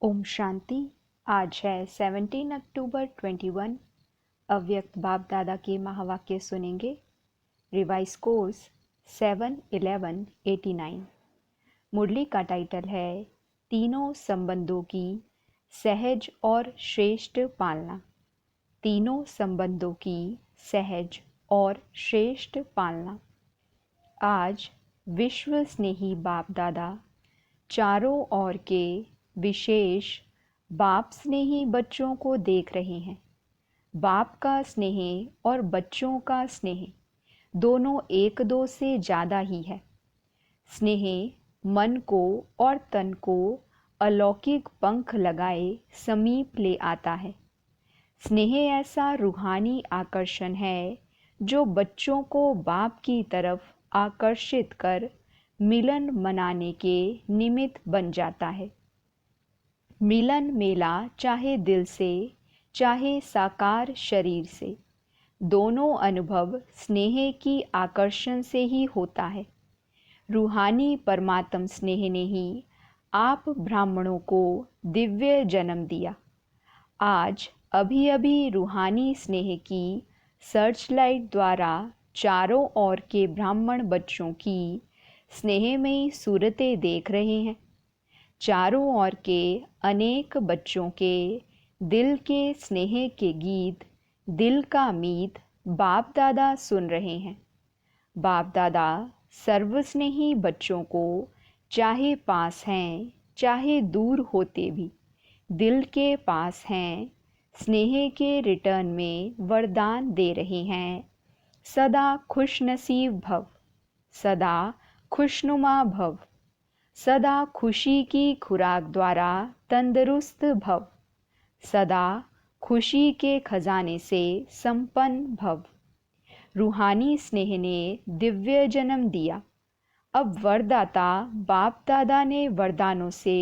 ओम शांति। आज है 17 अक्टूबर 21। अव्यक्त बाप दादा के महावाक्य सुनेंगे। Revise course 7/11/89। मुरली का टाइटल है तीनों संबंधों की सहज और श्रेष्ठ पालना। तीनों संबंधों की सहज और श्रेष्ठ पालना। आज विश्व स्नेही बाप दादा चारों ओर के विशेष बाप स्नेही बच्चों को देख रहे हैं। बाप का स्नेह और बच्चों का स्नेह दोनों एक दो से ज़्यादा ही है। स्नेह मन को और तन को अलौकिक पंख लगाए समीप ले आता है। स्नेह ऐसा रूहानी आकर्षण है जो बच्चों को बाप की तरफ आकर्षित कर मिलन मनाने के निमित्त बन जाता है। मिलन मेला चाहे दिल से चाहे साकार शरीर से, दोनों अनुभव स्नेह की आकर्षण से ही होता है। रूहानी परमात्म स्नेह ने ही आप ब्राह्मणों को दिव्य जन्म दिया। आज अभी अभी रूहानी स्नेह की सर्चलाइट द्वारा चारों ओर के ब्राह्मण बच्चों की स्नेहमयी सूरतें देख रहे हैं। चारों ओर के अनेक बच्चों के दिल के स्नेह के गीत, दिल का मीत बाप दादा सुन रहे हैं। बाप दादा सर्वस्नेही बच्चों को चाहे पास हैं चाहे दूर होते भी दिल के पास हैं, स्नेह के रिटर्न में वरदान दे रहे हैं। सदा खुशनसीब भव, सदा खुशनुमा भव, सदा खुशी की खुराक द्वारा तंदुरुस्त भव, सदा खुशी के खजाने से संपन्न भव। रूहानी स्नेह ने दिव्य जन्म दिया। अब वरदाता बाप दादा ने वरदानों से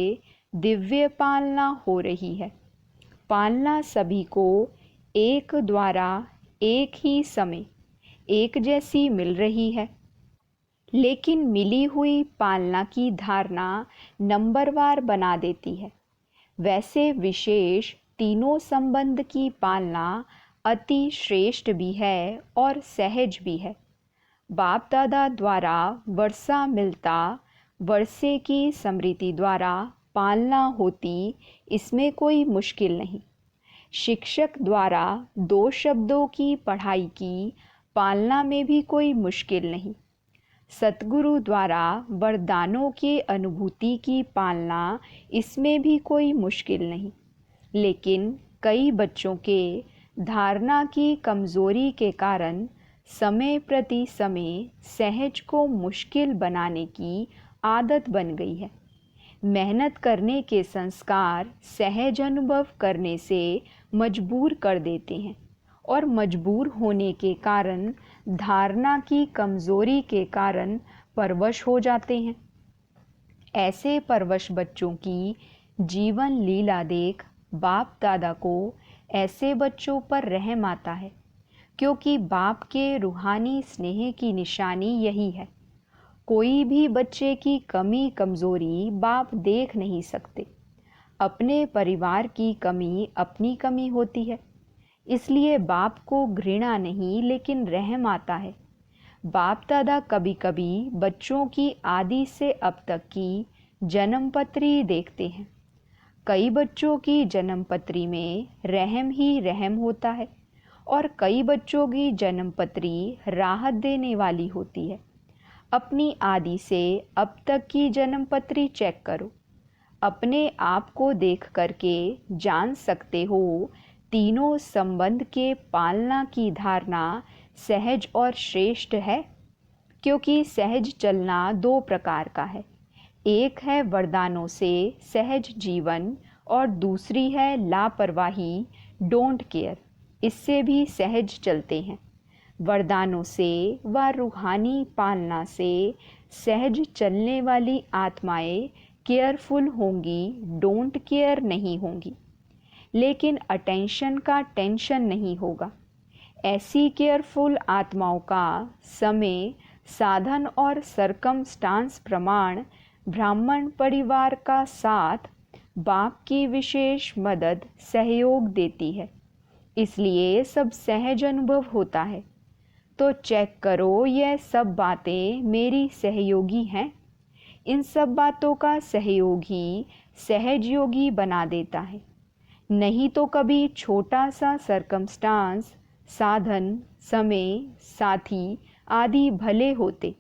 दिव्य पालना हो रही है। पालना सभी को एक द्वारा एक ही समय एक जैसी मिल रही है, लेकिन मिली हुई पालना की धारणा नंबरवार बना देती है। वैसे विशेष तीनों संबंध की पालना अति श्रेष्ठ भी है और सहज भी है। बाप दादा द्वारा वर्षा मिलता, वर्षे की स्मृति द्वारा पालना होती, इसमें कोई मुश्किल नहीं। शिक्षक द्वारा 2 शब्दों की पढ़ाई की पालना में भी कोई मुश्किल नहीं। सतगुरु द्वारा वरदानों की अनुभूति की पालना, इसमें भी कोई मुश्किल नहीं। लेकिन कई बच्चों के धारणा की कमज़ोरी के कारण समय प्रति समय सहज को मुश्किल बनाने की आदत बन गई है। मेहनत करने के संस्कार सहज अनुभव करने से मजबूर कर देते हैं और मजबूर होने के कारण धारणा की कमज़ोरी के कारण परवश हो जाते हैं। ऐसे परवश बच्चों की जीवन लीला देख बाप दादा को ऐसे बच्चों पर रहम आता है, क्योंकि बाप के रूहानी स्नेह की निशानी यही है। कोई भी बच्चे की कमी कमज़ोरी बाप देख नहीं सकते। अपने परिवार की कमी अपनी कमी होती है, इसलिए बाप को घृणा नहीं लेकिन रहम आता है। बाप दादा कभी कभी बच्चों की आदि से अब तक की जन्मपत्री देखते हैं। कई बच्चों की जन्मपत्री में रहम ही रहम होता है और कई बच्चों की जन्मपत्री राहत देने वाली होती है। अपनी आदि से अब तक की जन्मपत्री चेक करो। अपने आप को देख करके जान सकते हो तीनों संबंध के पालना की धारणा सहज और श्रेष्ठ है। क्योंकि सहज चलना 2 प्रकार का है। एक है वरदानों से सहज जीवन और दूसरी है लापरवाही, डोंट केयर, इससे भी सहज चलते हैं। वरदानों से व रूहानी पालना से सहज चलने वाली आत्माएं केयरफुल होंगी, डोंट केयर नहीं होंगी। लेकिन अटेंशन का टेंशन नहीं होगा। ऐसी केयरफुल आत्माओं का समय, साधन और सरकमस्टांस प्रमाण ब्राह्मण परिवार का साथ बाप की विशेष मदद सहयोग देती है, इसलिए सब सहज अनुभव होता है। तो चेक करो, यह सब बातें मेरी सहयोगी हैं। इन सब बातों का सहयोग ही सहज योगी बना देता है। नहीं तो कभी छोटा सा सरकमस्टांस, साधन, समय, साथी आदि भले होते,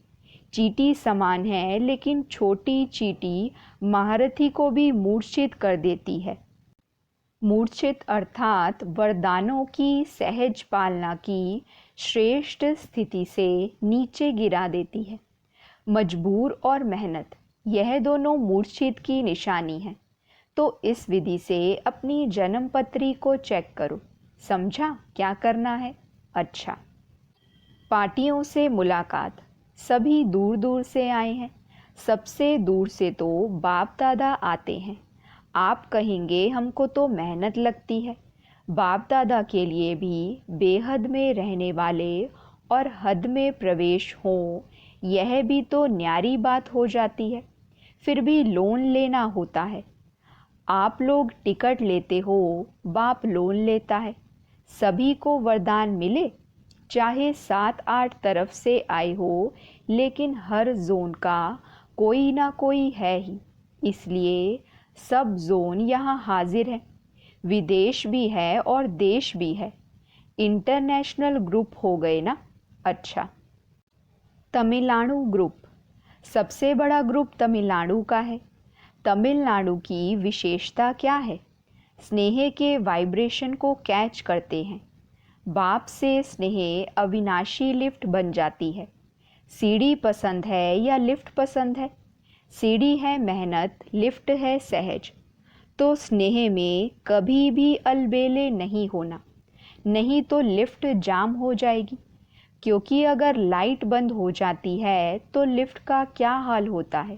चींटी समान है, लेकिन छोटी चींटी महारथी को भी मूर्छित कर देती है। मूर्छित अर्थात वरदानों की सहज पालना की श्रेष्ठ स्थिति से नीचे गिरा देती है। मजबूर और मेहनत, यह दोनों मूर्छित की निशानी है। तो इस विधि से अपनी जन्म पत्री को चेक करो। समझा क्या करना है? अच्छा, पार्टियों से मुलाकात, सभी दूर दूर से आए हैं। सबसे दूर से तो बाप दादा आते हैं। आप कहेंगे हमको तो मेहनत लगती है। बाप दादा के लिए भी बेहद में रहने वाले और हद में प्रवेश हो, यह भी तो न्यारी बात हो जाती है। फिर भी लोन लेना होता है। आप लोग टिकट लेते हो, बाप लोन लेता है। सभी को वरदान मिले, चाहे 7-8 तरफ से आए हो, लेकिन हर जोन का कोई ना कोई है ही। इसलिए सब जोन यहाँ हाजिर है। विदेश भी है और देश भी है। इंटरनेशनल ग्रुप हो गए ना। अच्छा, तमिलनाडु ग्रुप, सबसे बड़ा ग्रुप तमिलनाडु का है। तमिलनाडु की विशेषता क्या है? स्नेह के वाइब्रेशन को कैच करते हैं। बाप से स्नेह अविनाशी लिफ्ट बन जाती है। सीढ़ी पसंद है या लिफ्ट पसंद है? सीढ़ी है मेहनत, लिफ्ट है सहज। तो स्नेह में कभी भी अलबेले नहीं होना, नहीं तो लिफ्ट जाम हो जाएगी। क्योंकि अगर लाइट बंद हो जाती है तो लिफ्ट का क्या हाल होता है?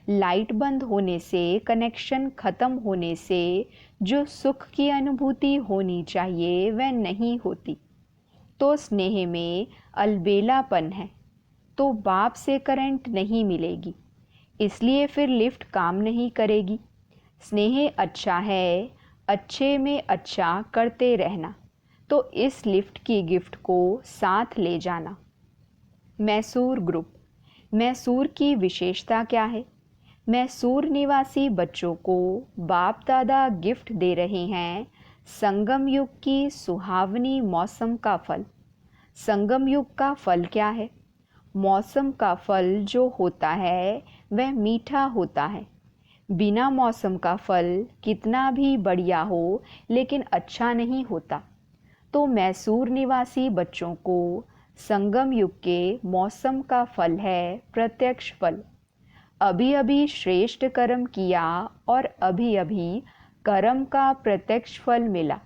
लाइट बंद होने से, कनेक्शन खत्म होने से जो सुख की अनुभूति होनी चाहिए वह नहीं होती। तो स्नेह में अलबेलापन है, तो बाप से करंट नहीं मिलेगी, इसलिए फिर लिफ्ट काम नहीं करेगी। स्नेह अच्छा है, अच्छे में अच्छा करते रहना, तो इस लिफ्ट की गिफ्ट को साथ ले जाना। मैसूर ग्रुप, मैसूर की विशेषता क्या है? मैसूर निवासी बच्चों को बाप दादा गिफ्ट दे रहे हैं संगम युग की सुहावनी मौसम का फल। संगम युग का फल क्या है? मौसम का फल जो होता है वह मीठा होता है। बिना मौसम का फल कितना भी बढ़िया हो, लेकिन अच्छा नहीं होता। तो मैसूर निवासी बच्चों को संगम युग के मौसम का फल है प्रत्यक्ष फल। अभी अभी श्रेष्ठ कर्म किया और अभी अभी कर्म का प्रत्यक्ष फल मिला।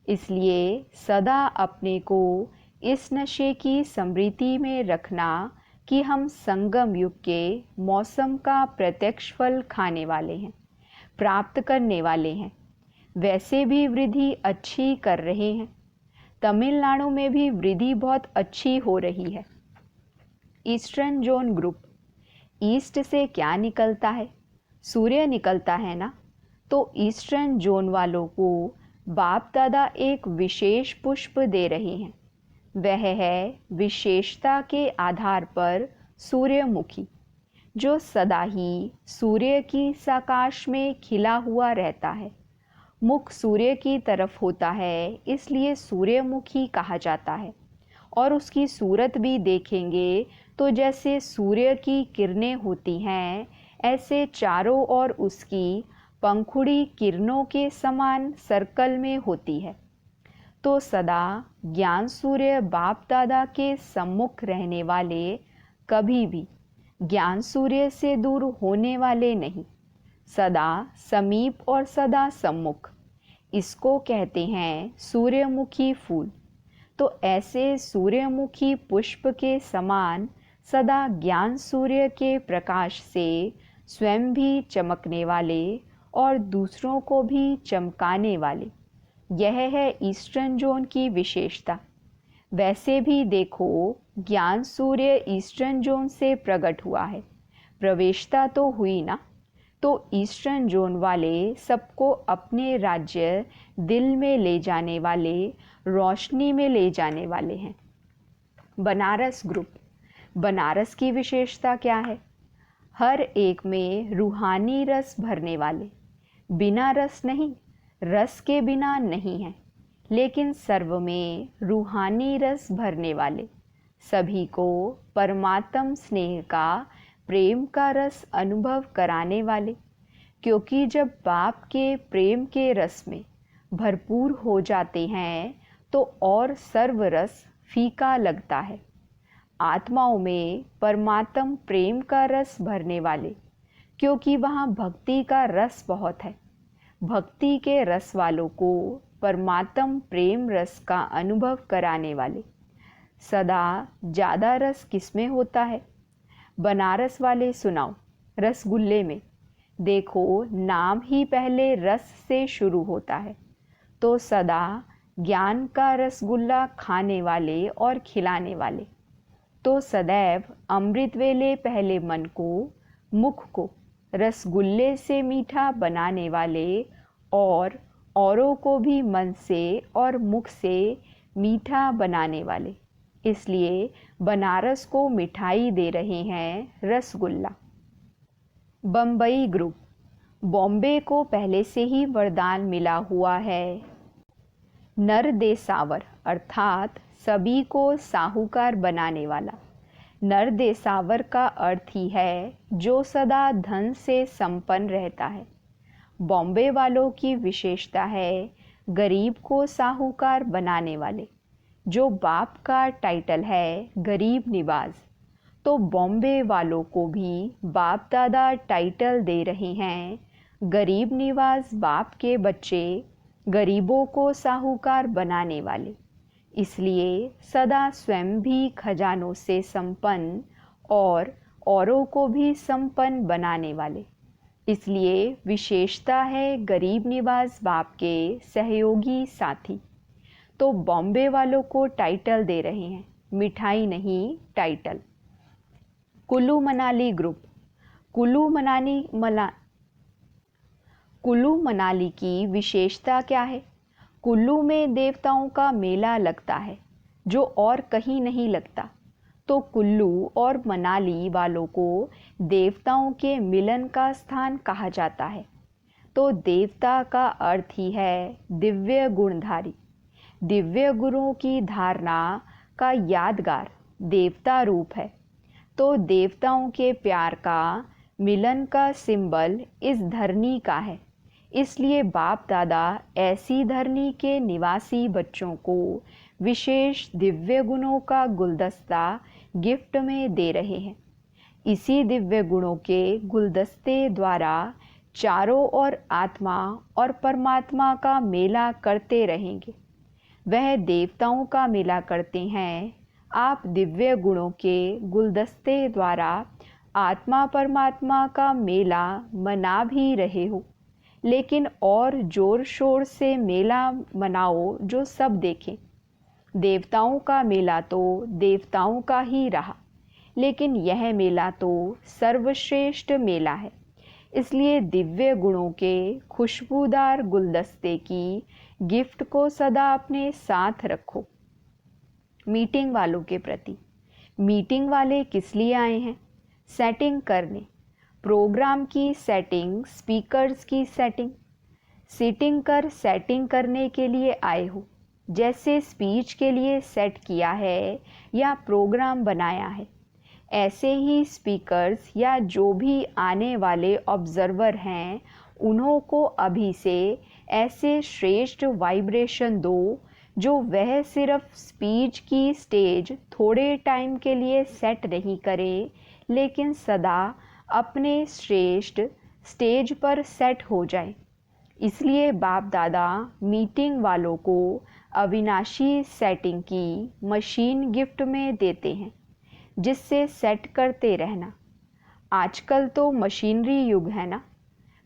इसलिए सदा अपने को इस नशे की स्मृति में रखना कि हम संगम युग के मौसम का प्रत्यक्ष फल खाने वाले हैं, प्राप्त करने वाले हैं। वैसे भी वृद्धि अच्छी कर रहे हैं। तमिलनाडु में भी वृद्धि बहुत अच्छी हो रही है। ईस्टर्न जोन ग्रुप, ईस्ट से क्या निकलता है? सूर्य निकलता है ना। तो ईस्टर्न जोन वालों को बाप दादा एक विशेष पुष्प दे रहे हैं। वह है विशेषता के आधार पर सूर्यमुखी, जो सदा ही सूर्य की साकाश में खिला हुआ रहता है। मुख सूर्य की तरफ होता है, इसलिए सूर्यमुखी कहा जाता है। और उसकी सूरत भी देखेंगे तो जैसे सूर्य की किरणें होती हैं, ऐसे चारों ओर उसकी पंखुड़ी किरणों के समान सर्कल में होती है। तो सदा ज्ञान सूर्य बाप दादा के सम्मुख रहने वाले कभी भी ज्ञान सूर्य से दूर होने वाले नहीं, सदा समीप और सदा सम्मुख। इसको कहते हैं सूर्यमुखी फूल। तो ऐसे सूर्यमुखी पुष्प के समान सदा ज्ञान सूर्य के प्रकाश से स्वयं भी चमकने वाले और दूसरों को भी चमकाने वाले, यह है ईस्टर्न जोन की विशेषता। वैसे भी देखो, ज्ञान सूर्य ईस्टर्न जोन से प्रकट हुआ है, प्रवेशता तो हुई ना। तो ईस्टर्न जोन वाले सबको अपने राज्य दिल में ले जाने वाले, रोशनी में ले जाने वाले हैं। बनारस ग्रुप, बनारस की विशेषता क्या है? हर एक में रूहानी रस भरने वाले, बिना रस नहीं, रस के बिना नहीं है, लेकिन सर्व में रूहानी रस भरने वाले, सभी को परमात्म स्नेह का, प्रेम का रस अनुभव कराने वाले। क्योंकि जब बाप के प्रेम के रस में भरपूर हो जाते हैं तो और सर्व रस फीका लगता है। आत्माओं में परमात्म प्रेम का रस भरने वाले, क्योंकि वहाँ भक्ति का रस बहुत है। भक्ति के रस वालों को परमात्म प्रेम रस का अनुभव कराने वाले। सदा ज़्यादा रस किसमें होता है? बनारस वाले सुनाओ, रसगुल्ले में। देखो, नाम ही पहले रस से शुरू होता है। तो सदा ज्ञान का रसगुल्ला खाने वाले और खिलाने वाले, तो सदैव अमृत वेले पहले मन को, मुख को रसगुल्ले से मीठा बनाने वाले और औरों को भी मन से और मुख से मीठा बनाने वाले। इसलिए बनारस को मिठाई दे रहे हैं रसगुल्ला। बम्बई ग्रुप, बॉम्बे को पहले से ही वरदान मिला हुआ है। नर दे सावर, अर्थात सभी को साहूकार बनाने वाला। नर दे सावर का अर्थ ही है जो सदा धन से संपन्न रहता है। बॉम्बे वालों की विशेषता है गरीब को साहूकार बनाने वाले, जो बाप का टाइटल है गरीब निवाज। तो बॉम्बे वालों को भी बाप दादा टाइटल दे रहे हैं गरीब निवाज, बाप के बच्चे, गरीबों को साहूकार बनाने वाले। इसलिए सदा स्वयं भी खजानों से संपन्न और औरों को भी संपन्न बनाने वाले। इसलिए विशेषता है गरीब निवाज बाप के सहयोगी साथी। तो बॉम्बे वालों को टाइटल दे रहे हैं, मिठाई नहीं, टाइटल। कुल्लू मनाली ग्रुप, कुल्लू मनाली की विशेषता क्या है? कुल्लू में देवताओं का मेला लगता है जो और कहीं नहीं लगता। तो कुल्लू और मनाली वालों को देवताओं के मिलन का स्थान कहा जाता है। तो देवता का अर्थ ही है दिव्य गुणधारी। दिव्य गुणों की धारणा का यादगार देवता रूप है। तो देवताओं के प्यार का मिलन का सिंबल इस धरनी का है। इसलिए बाप दादा ऐसी धरनी के निवासी बच्चों को विशेष दिव्य गुणों का गुलदस्ता गिफ्ट में दे रहे हैं। इसी दिव्य गुणों के गुलदस्ते द्वारा चारों ओर आत्मा और परमात्मा का मेला करते रहेंगे। वह देवताओं का मेला करते हैं, आप दिव्य गुणों के गुलदस्ते द्वारा आत्मा परमात्मा का मेला मना भी रहे हो। लेकिन और जोर शोर से मेला मनाओ जो सब देखें। देवताओं का मेला तो देवताओं का ही रहा, लेकिन यह मेला तो सर्वश्रेष्ठ मेला है। इसलिए दिव्य गुणों के खुशबूदार गुलदस्ते की गिफ्ट को सदा अपने साथ रखो। मीटिंग वालों के प्रति, मीटिंग वाले किस लिए आए हैं? सेटिंग करने। प्रोग्राम की सेटिंग, स्पीकर्स की सेटिंग। सीटिंग कर सेटिंग करने के लिए आए हो। जैसे स्पीच के लिए सेट किया है या प्रोग्राम बनाया है, ऐसे ही स्पीकर्स या जो भी आने वाले ऑब्जर्वर हैं, उन्हों को अभी से ऐसे श्रेष्ठ वाइब्रेशन दो जो वह सिर्फ स्पीच की स्टेज थोड़े टाइम के लिए सेट नहीं करे, लेकिन सदा अपने श्रेष्ठ स्टेज पर सेट हो जाए। इसलिए बाप दादा मीटिंग वालों को अविनाशी सेटिंग की मशीन गिफ्ट में देते हैं, जिससे सेट करते रहना। आजकल तो मशीनरी युग है ना।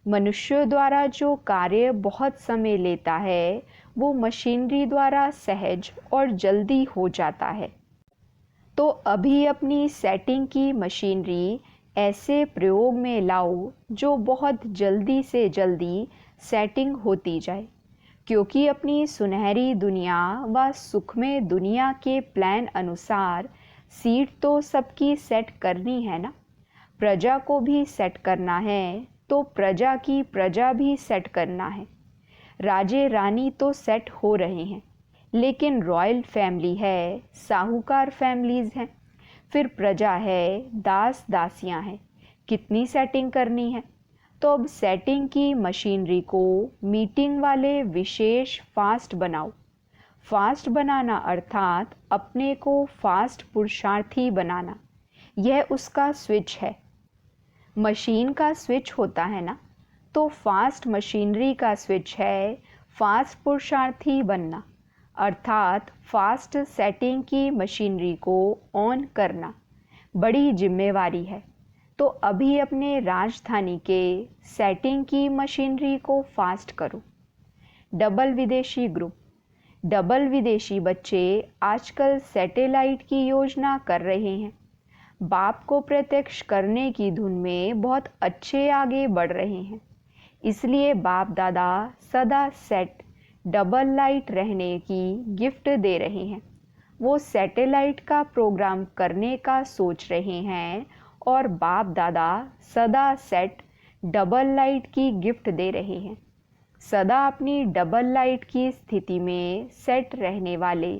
मनुष्यों द्वारा जो कार्य बहुत समय लेता है, वो मशीनरी द्वारा सहज और जल्दी हो जाता है। तो अभी अपनी सेटिंग की मशीनरी ऐसे प्रयोग में लाओ जो बहुत जल्दी से जल्दी सेटिंग होती जाए, क्योंकि अपनी सुनहरी दुनिया व सुखमय दुनिया के प्लान अनुसार सीट तो सबकी सेट करनी है ना। प्रजा को भी सेट करना है तो प्रजा की प्रजा भी सेट करना है। राजे रानी तो सेट हो रहे हैं, लेकिन रॉयल फैमिली है, साहूकार फैमिलीज हैं, फिर प्रजा है, दास दासियां हैं, कितनी सेटिंग करनी है। तो अब सेटिंग की मशीनरी को मीटिंग वाले विशेष फास्ट बनाओ। फास्ट बनाना अर्थात अपने को फास्ट पुरुषार्थी बनाना, यह उसका स्विच है। मशीन का स्विच होता है ना, तो फास्ट मशीनरी का स्विच है फास्ट पुरुषार्थी बनना, अर्थात फास्ट सेटिंग की मशीनरी को ऑन करना बड़ी जिम्मेवारी है। तो अभी अपने राजधानी के सेटिंग की मशीनरी को फास्ट करो। डबल विदेशी ग्रुप। डबल विदेशी बच्चे आजकल सैटेलाइट की योजना कर रहे हैं। बाप को प्रत्यक्ष करने की धुन में बहुत अच्छे आगे बढ़ रहे हैं। इसलिए बाप दादा सदा सेट डबल लाइट रहने की गिफ्ट दे रहे हैं। वो सैटेलाइट का प्रोग्राम करने का सोच रहे हैं और बाप दादा सदा सेट डबल लाइट की गिफ्ट दे रहे हैं। सदा अपनी डबल लाइट की स्थिति में सेट रहने वाले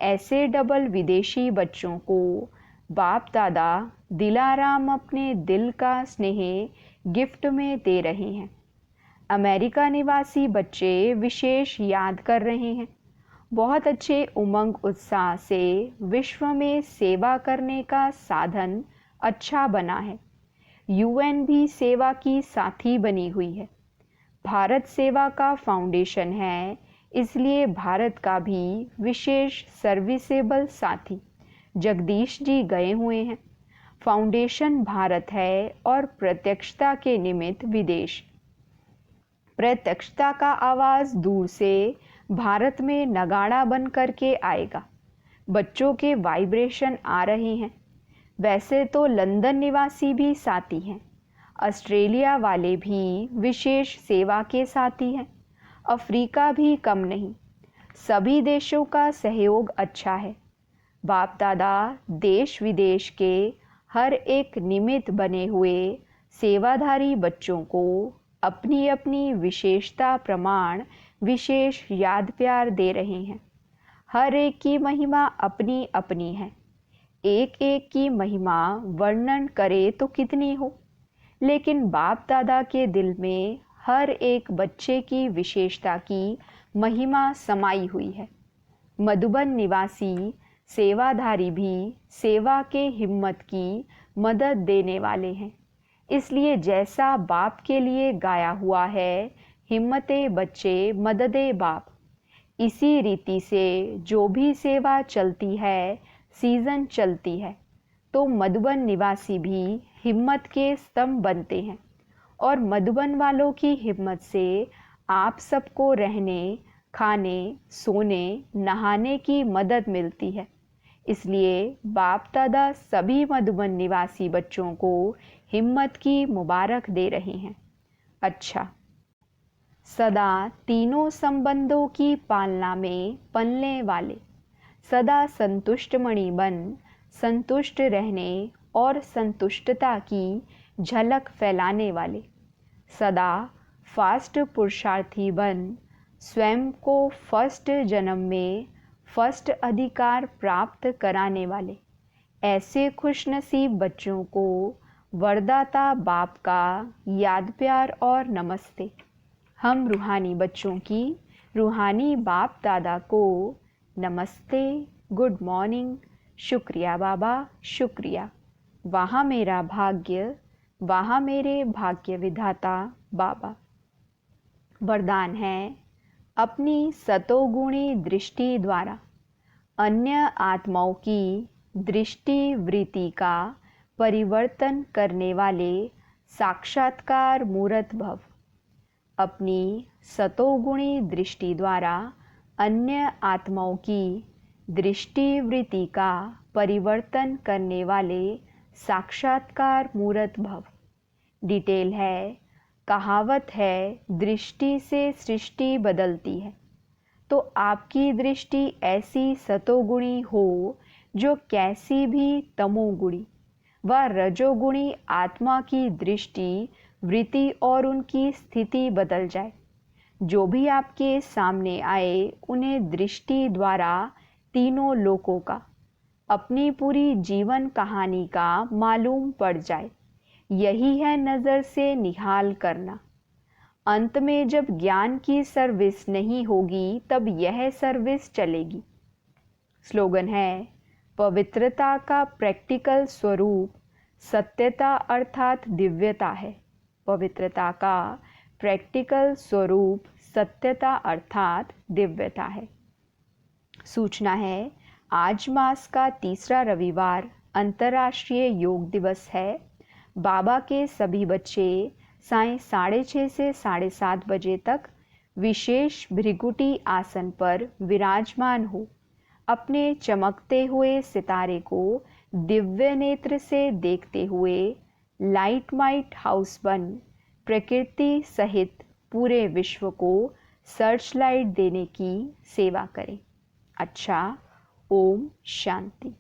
ऐसे डबल विदेशी बच्चों को बाप दादा दिलाराम अपने दिल का स्नेह गिफ्ट में दे रहे हैं। अमेरिका निवासी बच्चे विशेष याद कर रहे हैं। बहुत अच्छे उमंग उत्साह से विश्व में सेवा करने का साधन अच्छा बना है। यूएन भी सेवा की साथी बनी हुई है। भारत सेवा का फाउंडेशन है, इसलिए भारत का भी विशेष सर्विसेबल साथी जगदीश जी गए हुए हैं। फाउंडेशन भारत है और प्रत्यक्षता के निमित्त विदेश। प्रत्यक्षता का आवाज़ दूर से भारत में नगाड़ा बन करके आएगा। बच्चों के वाइब्रेशन आ रहे हैं। वैसे तो लंदन निवासी भी साथी हैं, ऑस्ट्रेलिया वाले भी विशेष सेवा के साथी हैं, अफ्रीका भी कम नहीं। सभी देशों का सहयोग अच्छा है। बाप दादा देश विदेश के हर एक निमित्त बने हुए सेवाधारी बच्चों को अपनी अपनी विशेषता प्रमाण विशेष याद प्यार दे रहे हैं। हर एक की महिमा अपनी अपनी है। एक एक की महिमा वर्णन करे तो कितनी हो, लेकिन बाप दादा के दिल में हर एक बच्चे की विशेषता की महिमा समाई हुई है। मधुबन निवासी सेवाधारी भी सेवा के हिम्मत की मदद देने वाले हैं। इसलिए जैसा बाप के लिए गाया हुआ है, हिम्मते बच्चे मददे बाप, इसी रीति से जो भी सेवा चलती है, सीजन चलती है, तो मधुबन निवासी भी हिम्मत के स्तंभ बनते हैं और मधुबन वालों की हिम्मत से आप सबको रहने, खाने, सोने, नहाने की मदद मिलती है। इसलिए बाप दादा सभी मधुबन निवासी बच्चों को हिम्मत की मुबारक दे रहे हैं। अच्छा, सदा तीनों संबंधों की पालना में पलने वाले, सदा संतुष्ट मणि बन संतुष्ट रहने और संतुष्टता की झलक फैलाने वाले, सदा फास्ट पुरुषार्थी बन स्वयं को फर्स्ट जन्म में फर्स्ट अधिकार प्राप्त कराने वाले, ऐसे खुशनसीब बच्चों को वरदाता बाप का याद प्यार और नमस्ते। हम रूहानी बच्चों की रूहानी बाप दादा को नमस्ते, गुड मॉर्निंग, शुक्रिया बाबा, शुक्रिया। वहाँ मेरा भाग्य, वहाँ मेरे भाग्य विधाता बाबा। वरदान है, अपनी सतोगुणी दृष्टि द्वारा अन्य आत्माओं की दृष्टि वृत्ति का परिवर्तन करने वाले साक्षात्कार मूर्त भव। अपनी सतोगुणी दृष्टि द्वारा अन्य आत्माओं की दृष्टि वृत्ति का परिवर्तन करने वाले साक्षात्कार मूर्त भव। डिटेल है, कहावत है, दृष्टि से सृष्टि बदलती है। तो आपकी दृष्टि ऐसी सतोगुणी हो जो कैसी भी तमोगुणी व रजोगुणी आत्मा की दृष्टि, वृत्ति और उनकी स्थिति बदल जाए। जो भी आपके सामने आए उन्हें दृष्टि द्वारा तीनों लोकों का, अपनी पूरी जीवन कहानी का मालूम पड़ जाए। यही है नज़र से निहाल करना। अंत में जब ज्ञान की सर्विस नहीं होगी तब यह सर्विस चलेगी। स्लोगन है, पवित्रता का प्रैक्टिकल स्वरूप सत्यता अर्थात दिव्यता है। पवित्रता का प्रैक्टिकल स्वरूप सत्यता अर्थात दिव्यता है। सूचना है, आज मास का तीसरा रविवार अंतर्राष्ट्रीय योग दिवस है। बाबा के सभी बच्चे सायं 6:30 से 7:30 बजे तक विशेष भृगुटी आसन पर विराजमान हो अपने चमकते हुए सितारे को दिव्य नेत्र से देखते हुए लाइट माइट हाउस बन प्रकृति सहित पूरे विश्व को सर्च लाइट देने की सेवा करें। अच्छा, ओम शांति।